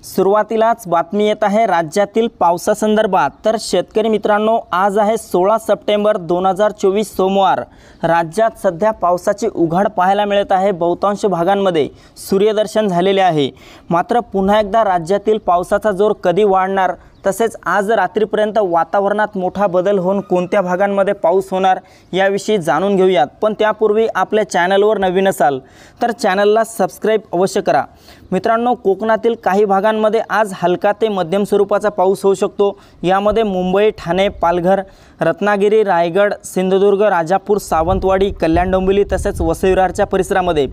सुरुवातीलाच बातमी येत आहे राज्यातील पावसासंदर्भात। तर शेतकरी मित्रांनो, आज आहे 16 सप्टेंबर 2024 सोमवार। राज्यात सध्या पावसाची उघाड पाहायला मिळत आहे। बहुतांश भागांमध्ये सूर्यदर्शन झालेले आहे। मात्र पुन्हा एकदा राज्यातील पावसाचा जोर कधी वाढणार, तसेच आज रात्रीपर्यंत वातावरणात मोठा बदल होऊन कोणत्या भागांमध्ये पाऊस होणार याविषयी जाणून घेऊयात। पण त्यापूर्वी आपल्या चॅनलवर नवीन असाल तर चॅनलला सबस्क्राइब अवश्य करा। मित्रांनो, कोकणातील काही भागांमध्ये आज हलका ते मध्यम स्वरूपाचा पाऊस होऊ शकतो। यामध्ये मुंबई, ठाणे, पालघर, रत्नागिरी, रायगड, सिंधुदुर्ग, राजापूर, सावंतवाडी, कल्याण डोंबिवली तसेच वसई विरारच्या परिसरामध्ये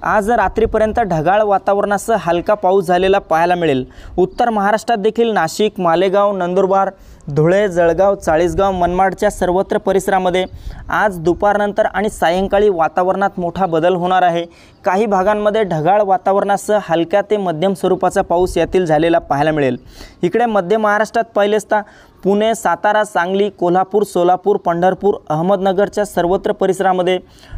आज रात्रीपर्यंत ढगाळ वातावरणासह हलका पाऊस झालेला पाहायला मिळेल। उत्तर महाराष्ट्रात देखील नाशिक, मालेगाव, नंदुरबार, धुळे, जळगाव, चाळीसगाव, मनमाडच्या सर्वत्र परिसरामध्ये आज दुपारनंतर आणि सायंकाळी वातावरणात मोठा बदल होणार आहे। काही भागांमध्ये ढगाळ वातावरणासह हलक्या ते मध्यम स्वरूपाचा पाऊस यातील झालेला पाहायला मिळेल। इकडे मध्य महाराष्ट्रात पहिलेचदा पुणे, सातारा, सांगली, कोल्हापूर, सोलापूर, पंढरपूर, अहमदनगरच्या सर्वत्र परिसरामध्ये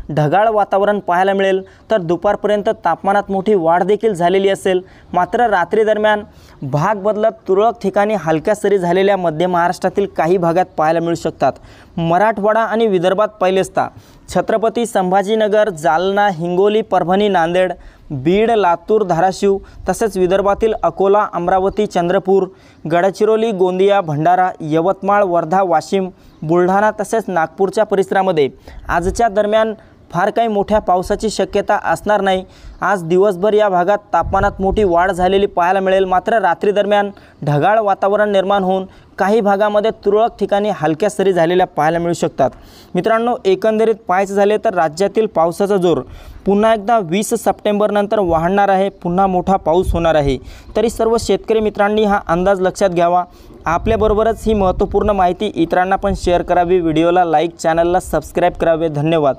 ढगाळ वातावरण पाहायला मिळेल। तर दुपारपर्यंत तापमानात मोठी वाढ देखील झालेली असेल। मात्र रात्री दरम्यान भाग बदलत तुरळक ठिकाणी हलक्या सरी झालेल्या मध्य महाराष्ट्रातील काही भागात पाहायला मिळू शकतात। मराठवाडा आणि विदर्भात पहिलेचदा छत्रपती संभाजीनगर, जालना, हिंगोली, परभणी, नांदेड, बीड, लातूर, धाराशिव तसेच विदर्भातील अकोला, अमरावती, चंद्रपूर, गडचिरोली, गोंदिया, भंडारा, यवतमाळ, वर्धा, वाशिम, बुलढाणा तसेच नागपूरच्या परिसरामध्ये आजच्या दरम्यान फार काही मोठ्या पावसाची शक्यता असणार नाही। आज दिवसभर या भागात तापमानात मोठी वाढ झालेली पाहायला मिळेल। मात्र रात्री दरम्यान ढगाळ वातावरण निर्माण होऊन काही भागामध्ये तुरळक ठिकाणी हलक्या सरी झालेल्या पाहायला मिळू शकतात। मित्रांनो, एकंदरीत पाहायचं झाले तर राज्यातील पावसाचा जोर पुन्हा एकदा 20 सप्टेंबर नंतर वाढणार आहे। पुन्हा मोठा पाऊस होणार आहे। तरी सर्व शेतकरी मित्रांनी हा अंदाज लक्षात घ्यावा। आपल्याबरोबरच ही महत्त्वपूर्ण माहिती इतरांना पण शेअर करावी। व्हिडिओला लाईक, चॅनलला सबस्क्राइब करावे। धन्यवाद।